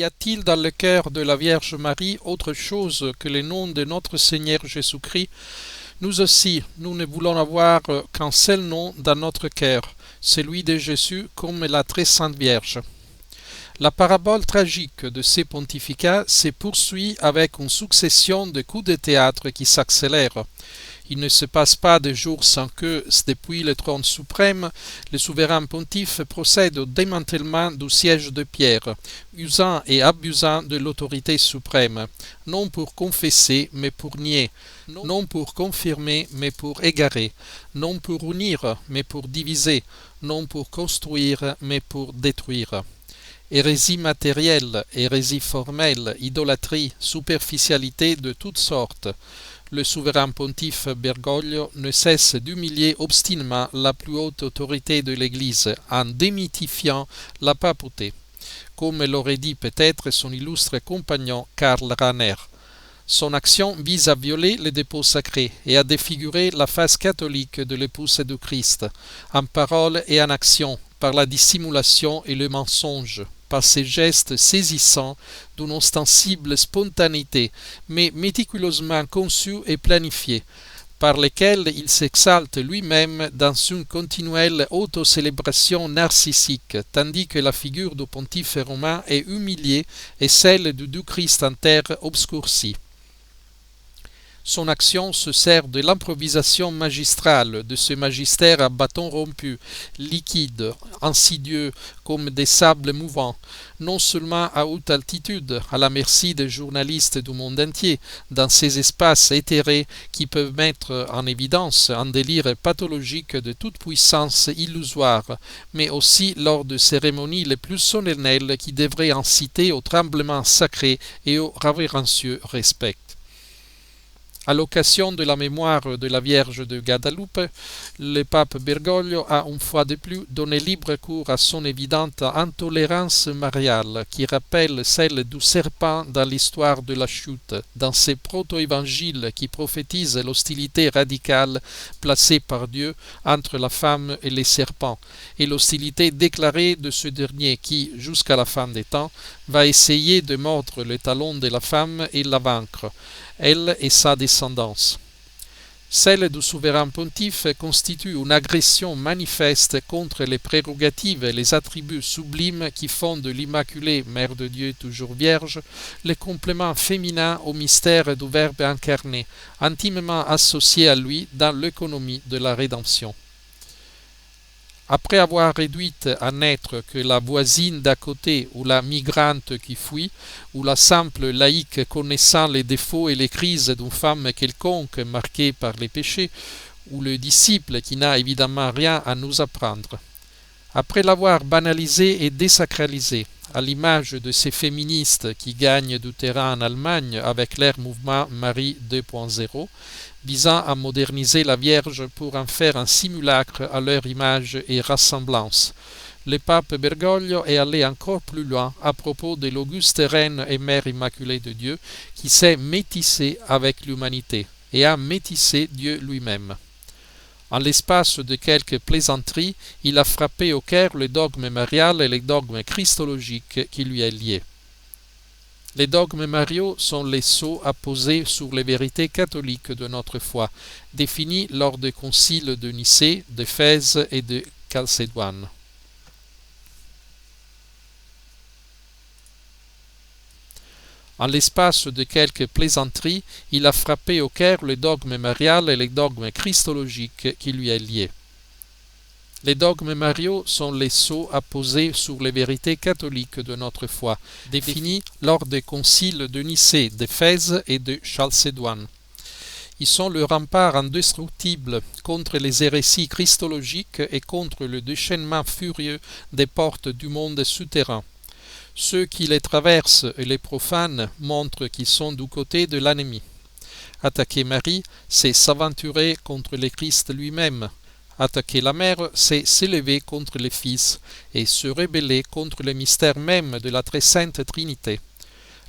Y a-t-il dans le cœur de la Vierge Marie autre chose que le nom de notre Seigneur Jésus-Christ? Nous aussi, nous ne voulons avoir qu'un seul nom dans notre cœur, celui de Jésus comme la très sainte Vierge. La parabole tragique de ces pontificats se poursuit avec une succession de coups de théâtre qui s'accélèrent. Il ne se passe pas de jour sans que, depuis le trône suprême, le souverain pontife procède au démantèlement du siège de Pierre, usant et abusant de l'autorité suprême, non pour confesser mais pour nier, non pour confirmer mais pour égarer, non pour unir mais pour diviser, non pour construire mais pour détruire. Hérésie matérielle, hérésie formelle, idolâtrie, superficialité de toutes sortes. Le souverain pontife Bergoglio ne cesse d'humilier obstinément la plus haute autorité de l'Église en démythifiant la papauté, comme l'aurait dit peut-être son illustre compagnon Karl Rahner. Son action vise à violer les dépôts sacrés et à défigurer la face catholique de l'épouse du Christ, en parole et en action, par la dissimulation et le mensonge, par ces gestes saisissants d'une ostensible spontanéité, mais méticuleusement conçus et planifiés, par lesquels il s'exalte lui-même dans une continuelle autocélébration narcissique, tandis que la figure du pontife romain est humiliée et celle du Christ en terre obscurcie. Son action se sert de l'improvisation magistrale, de ce magistère à bâton rompu, liquide, insidieux, comme des sables mouvants, non seulement à haute altitude, à la merci des journalistes du monde entier, dans ces espaces éthérés qui peuvent mettre en évidence un délire pathologique de toute puissance illusoire, mais aussi lors de cérémonies les plus solennelles qui devraient inciter au tremblement sacré et au révérencieux respect. À l'occasion de la mémoire de la Vierge de Guadalupe, le pape Bergoglio a une fois de plus donné libre cours à son évidente intolérance mariale qui rappelle celle du serpent dans l'histoire de la chute, dans ces proto-évangiles qui prophétisent l'hostilité radicale placée par Dieu entre la femme et les serpents, et l'hostilité déclarée de ce dernier qui, jusqu'à la fin des temps, va essayer de mordre le talon de la femme et la vaincre, elle et sa descendance. Celle du souverain pontife constitue une agression manifeste contre les prérogatives et les attributs sublimes qui font de l'Immaculée Mère de Dieu toujours vierge le complément féminin au mystère du Verbe incarné, intimement associé à lui dans l'économie de la rédemption. Après avoir réduite à n'être que la voisine d'à côté ou la migrante qui fuit, ou la simple laïque connaissant les défauts et les crises d'une femme quelconque marquée par les péchés, ou le disciple qui n'a évidemment rien à nous apprendre. Après l'avoir banalisé et désacralisé, à l'image de ces féministes qui gagnent du terrain en Allemagne avec leur mouvement Marie 2.0, visant à moderniser la Vierge pour en faire un simulacre à leur image et ressemblance. Le pape Bergoglio est allé encore plus loin à propos de l'auguste reine et mère immaculée de Dieu qui s'est métissée avec l'humanité et a métissé Dieu lui-même. En l'espace de quelques plaisanteries, il a frappé au cœur le dogme marial et le dogme christologique qui lui est lié. Les dogmes mariaux sont les sceaux apposés sur les vérités catholiques de notre foi, définis lors des conciles de Nicée, d'Éphèse et de Chalcédoine. En l'espace de quelques plaisanteries, il a frappé au cœur le dogme marial et le dogme christologique qui lui est lié. Les dogmes mariaux sont les sceaux apposés sur les vérités catholiques de notre foi, définis lors des conciles de Nicée, d'Éphèse et de Chalcédoine. Ils sont le rempart indestructible contre les hérésies christologiques et contre le déchaînement furieux des portes du monde souterrain. Ceux qui les traversent et les profanent montrent qu'ils sont du côté de l'ennemi. Attaquer Marie, c'est s'aventurer contre le Christ lui-même. Attaquer la mère, c'est s'élever contre le Fils et se rebeller contre le mystère même de la très sainte Trinité.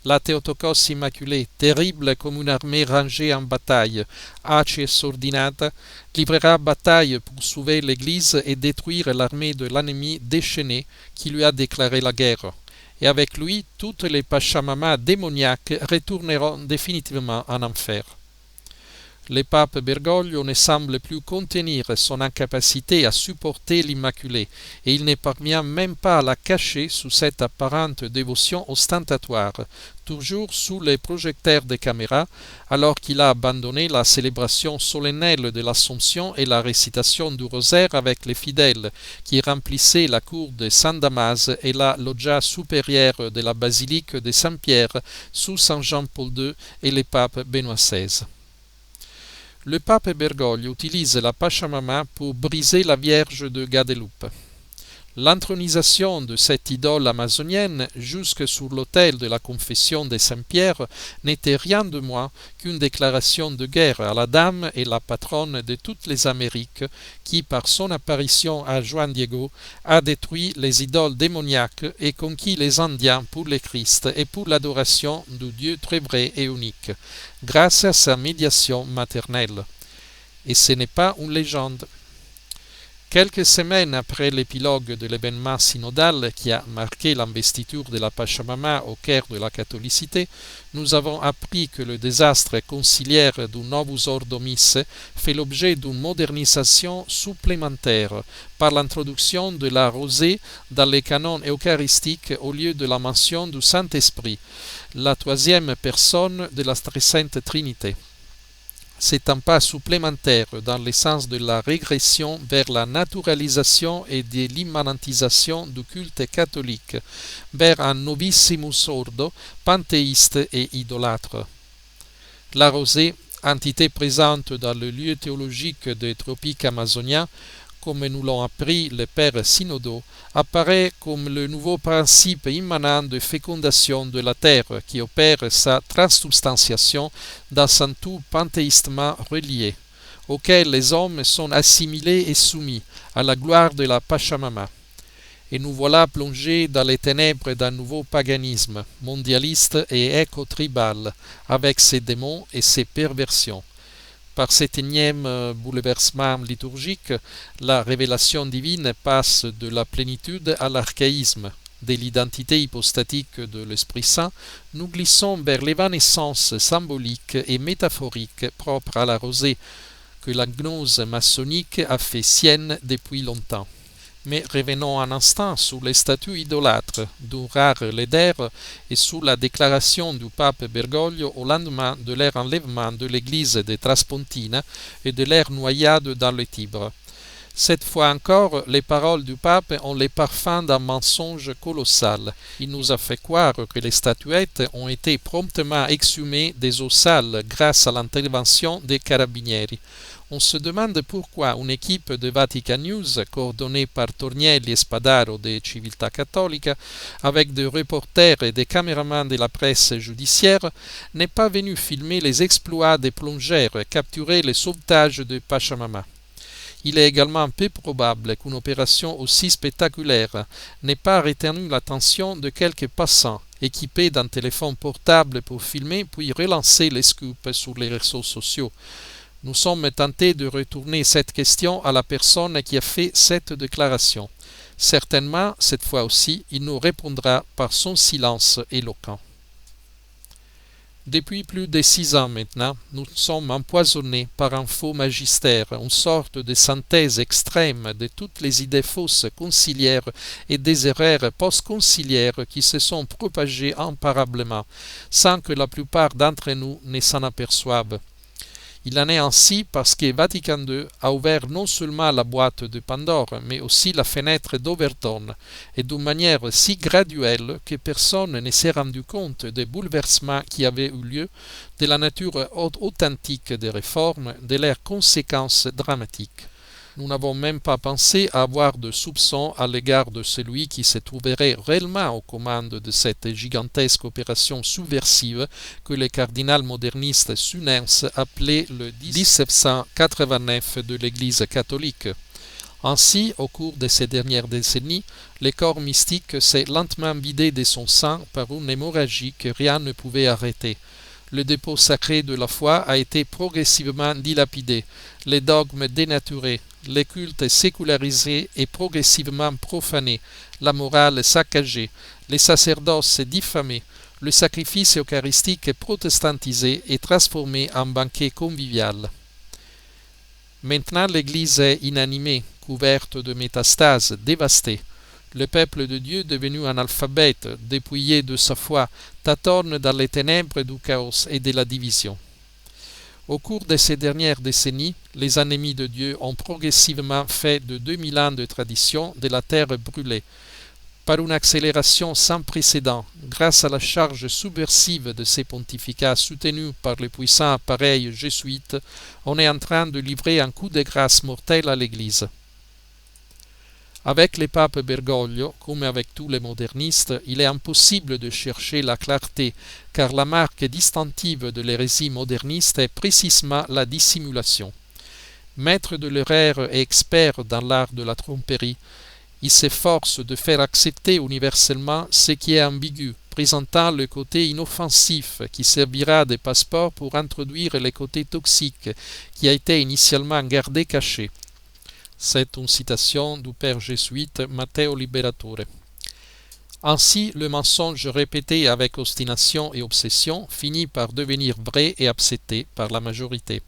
La Théotokos immaculée, terrible comme une armée rangée en bataille, acies ordinata, livrera bataille pour sauver l'Église et détruire l'armée de l'ennemi déchaîné qui lui a déclaré la guerre. et avec lui toutes les Pachamamas démoniaques retourneront définitivement en enfer. Le pape Bergoglio ne semble plus contenir son incapacité à supporter l'Immaculée, et il ne parvient même pas à la cacher sous cette apparente dévotion ostentatoire, toujours sous les projecteurs des caméras, alors qu'il a abandonné la célébration solennelle de l'Assomption et la récitation du rosaire avec les fidèles, qui remplissaient la cour de San Damas et la loggia supérieure de la basilique de Saint-Pierre sous Saint Jean-Paul II et le pape Benoît XVI. Le pape Bergoglio utilise la Pachamama pour briser la Vierge de Guadeloupe. L'intronisation de cette idole amazonienne jusque sur l'autel de la confession de Saint-Pierre n'était rien de moins qu'une déclaration de guerre à la dame et la patronne de toutes les Amériques qui, par son apparition à Juan Diego, a détruit les idoles démoniaques et conquis les Indiens pour le Christ et pour l'adoration du Dieu très vrai et unique, grâce à sa médiation maternelle. Et ce n'est pas une légende. Quelques semaines après l'épilogue de l'événement synodal qui a marqué l'investiture de la Pachamama au cœur de la catholicité, nous avons appris que le désastre conciliaire du Novus Ordo Missae fait l'objet d'une modernisation supplémentaire par l'introduction de la rosée dans les canons eucharistiques au lieu de la mention du Saint-Esprit, la troisième personne de la Très Sainte Trinité. C'est un pas supplémentaire dans le sens de la régression vers la naturalisation et de l'immanentisation du culte catholique, vers un novissimus ordo panthéiste et idolâtre. La rosée, entité présente dans le lieu théologique des tropiques amazoniens, comme nous l'ont appris les pères synodaux, apparaît comme le nouveau principe immanent de fécondation de la terre qui opère sa transsubstantiation dans un tout panthéistement relié, auquel les hommes sont assimilés et soumis à la gloire de la Pachamama. Et nous voilà plongés dans les ténèbres d'un nouveau paganisme, mondialiste et éco-tribal, avec ses démons et ses perversions. Par cet énième bouleversement liturgique, la révélation divine passe de la plénitude à l'archaïsme. De l'identité hypostatique de l'Esprit Saint, nous glissons vers l'évanescence symbolique et métaphorique propre à la rosée, que la gnose maçonnique a fait sienne depuis longtemps. Mais revenons un instant sur les statues idolâtres du rare Leder et sur la déclaration du pape Bergoglio au lendemain de leur enlèvement de l'église de Traspontina et de leur noyade dans le Tibre. Cette fois encore, les paroles du pape ont les parfums d'un mensonge colossal. Il nous a fait croire que les statuettes ont été promptement exhumées des eaux sales grâce à l'intervention des carabinieri. On se demande pourquoi une équipe de Vatican News, coordonnée par Tornielli et Spadaro de Civiltà Cattolica, avec des reporters et des caméramans de la presse judiciaire, n'est pas venue filmer les exploits des plongeurs et capturer le sauvetage de Pachamama. Il est également peu probable qu'une opération aussi spectaculaire n'ait pas retenu l'attention de quelques passants équipés d'un téléphone portable pour filmer puis relancer les scoops sur les réseaux sociaux. Nous sommes tentés de retourner cette question à la personne qui a fait cette déclaration. Certainement, cette fois aussi, il nous répondra par son silence éloquent. Depuis plus de 6 ans maintenant, nous sommes empoisonnés par un faux magistère, une sorte de synthèse extrême de toutes les idées fausses conciliaires et des erreurs post-conciliaires qui se sont propagées imparablement, sans que la plupart d'entre nous ne s'en aperçoivent. Il en est ainsi parce que Vatican II a ouvert non seulement la boîte de Pandore, mais aussi la fenêtre d'Overton, et d'une manière si graduelle que personne ne s'est rendu compte des bouleversements qui avaient eu lieu, de la nature authentique des réformes, de leurs conséquences dramatiques. Nous n'avons même pas pensé à avoir de soupçons à l'égard de celui qui se trouverait réellement aux commandes de cette gigantesque opération subversive que le cardinal moderniste Sunens appelait le 1789 de l'Église catholique. Ainsi, au cours de ces dernières décennies, le corps mystique s'est lentement vidé de son sang par une hémorragie que rien ne pouvait arrêter. Le dépôt sacré de la foi a été progressivement dilapidé, les dogmes dénaturés, les cultes sécularisés et progressivement profanés, la morale saccagée, les sacerdoces diffamés, le sacrifice eucharistique protestantisé et transformé en banquet convivial. Maintenant l'Église est inanimée, couverte de métastases, dévastée. Le peuple de Dieu, devenu analphabète, dépouillé de sa foi, tâtonne dans les ténèbres du chaos et de la division. Au cours de ces dernières décennies, les ennemis de Dieu ont progressivement fait de 2000 ans de tradition de la terre brûlée. Par une accélération sans précédent, grâce à la charge subversive de ces pontificats soutenus par les puissants appareils jésuites, on est en train de livrer un coup de grâce mortel à l'Église. Avec les papes Bergoglio, comme avec tous les modernistes, il est impossible de chercher la clarté, car la marque distinctive de l'hérésie moderniste est précisément la dissimulation. Maître de l'erreur et expert dans l'art de la tromperie, il s'efforce de faire accepter universellement ce qui est ambigu, présentant le côté inoffensif qui servira de passeport pour introduire le côté toxique qui a été initialement gardé caché. C'est une citation du père jésuite Matteo Liberatore. Ainsi, le mensonge répété avec obstination et obsession finit par devenir vrai et accepté par la majorité.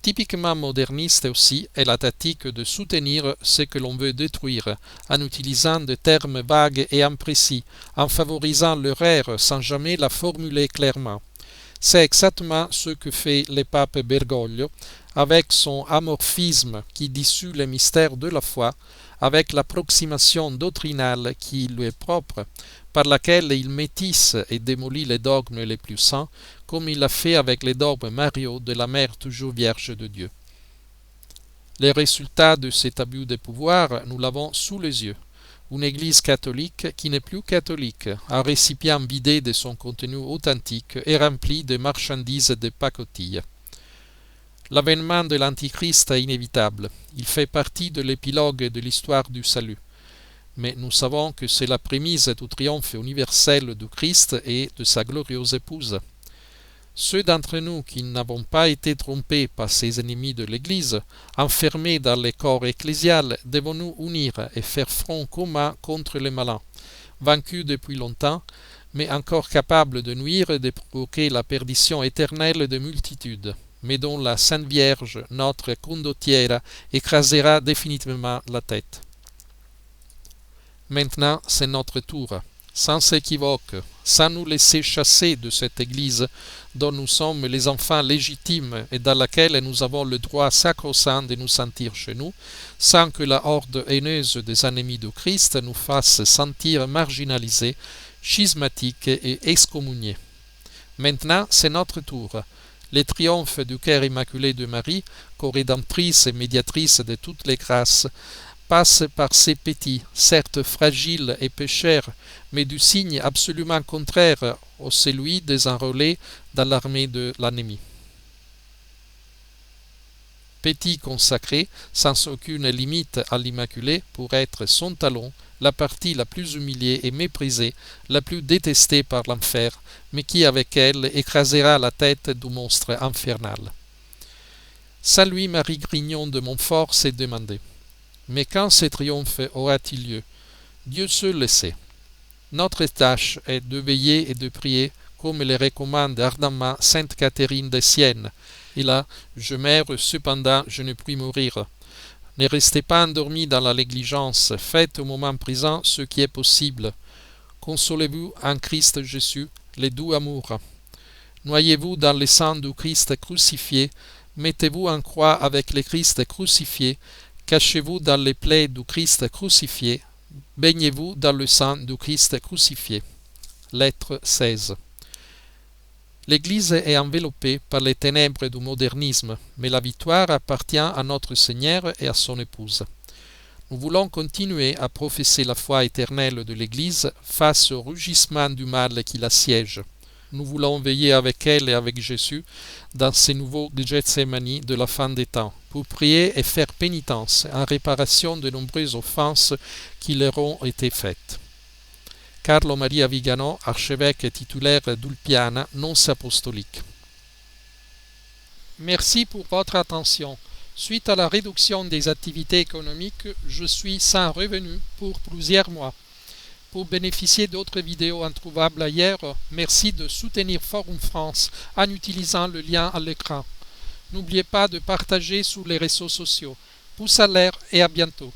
Typiquement moderniste aussi est la tactique de soutenir ce que l'on veut détruire, en utilisant des termes vagues et imprécis, en favorisant l'erreur sans jamais la formuler clairement. C'est exactement ce que fait le pape Bergoglio avec son amorphisme qui dissout les mystères de la foi, avec l'approximation doctrinale qui lui est propre, par laquelle il métisse et démolit les dogmes les plus saints, comme il l'a fait avec les dogmes mariaux de la Mère toujours Vierge de Dieu. Les résultats de cet abus de pouvoir, nous l'avons sous les yeux. Une Église catholique qui n'est plus catholique, un récipient vidé de son contenu authentique et rempli de marchandises de pacotille. L'avènement de l'Antichrist est inévitable. Il fait partie de l'épilogue de l'histoire du salut. Mais nous savons que c'est la prémisse du triomphe universel du Christ et de sa glorieuse épouse. Ceux d'entre nous qui n'avons pas été trompés par ces ennemis de l'Église, enfermés dans les corps ecclésial, devons nous unir et faire front commun contre les malins, vaincus depuis longtemps, mais encore capables de nuire et de provoquer la perdition éternelle de multitudes, mais dont la Sainte Vierge, notre condottière, écrasera définitivement la tête. Maintenant, c'est notre tour. Sans équivoque, sans nous laisser chasser de cette Église dont nous sommes les enfants légitimes et dans laquelle nous avons le droit sacro-saint de nous sentir chez nous, sans que la horde haineuse des ennemis du Christ nous fasse sentir marginalisés, schismatiques et excommuniés. Maintenant, c'est notre tour. Le triomphe du cœur immaculé de Marie, co-rédemptrice et médiatrice de toutes les grâces, passe par ces petits, certes fragiles et pécheurs, mais du signe absolument contraire au celui des enrôlés dans l'armée de l'ennemi. Petits consacrés, sans aucune limite à l'Immaculée, pour être son talon, la partie la plus humiliée et méprisée, la plus détestée par l'enfer, mais qui avec elle écrasera la tête du monstre infernal. Salut Marie Grignon de Montfort s'est demandé. Mais quand ce triomphe aura-t-il lieu? Dieu seul le sait. Notre tâche est de veiller et de prier, comme le recommande ardemment sainte Catherine de Sienne. Et là, je meurs, cependant je ne puis mourir. Ne restez pas endormis dans la négligence, faites au moment présent ce qui est possible. Consolez-vous en Christ Jésus, le doux amour. Noyez-vous dans le sang du Christ crucifié, mettez-vous en croix avec le Christ crucifié, cachez-vous dans les plaies du Christ crucifié, baignez-vous dans le sang du Christ crucifié. Lettre 16. L'Église est enveloppée par les ténèbres du modernisme, mais la victoire appartient à notre Seigneur et à son épouse. Nous voulons continuer à professer la foi éternelle de l'Église face au rugissement du mal qui l'assiège. Nous voulons veiller avec elle et avec Jésus dans ces nouveaux Gethsémani de la fin des temps, pour prier et faire pénitence en réparation de nombreuses offenses qui leur ont été faites. Carlo Maria Vigano, archevêque titulaire d'Ulpiana, nonce apostolique. Merci pour votre attention. Suite à la réduction des activités économiques, je suis sans revenu pour plusieurs mois. Pour bénéficier d'autres vidéos introuvables ailleurs, merci de soutenir Forum France en utilisant le lien à l'écran. N'oubliez pas de partager sur les réseaux sociaux. Pouce à l'air et à bientôt.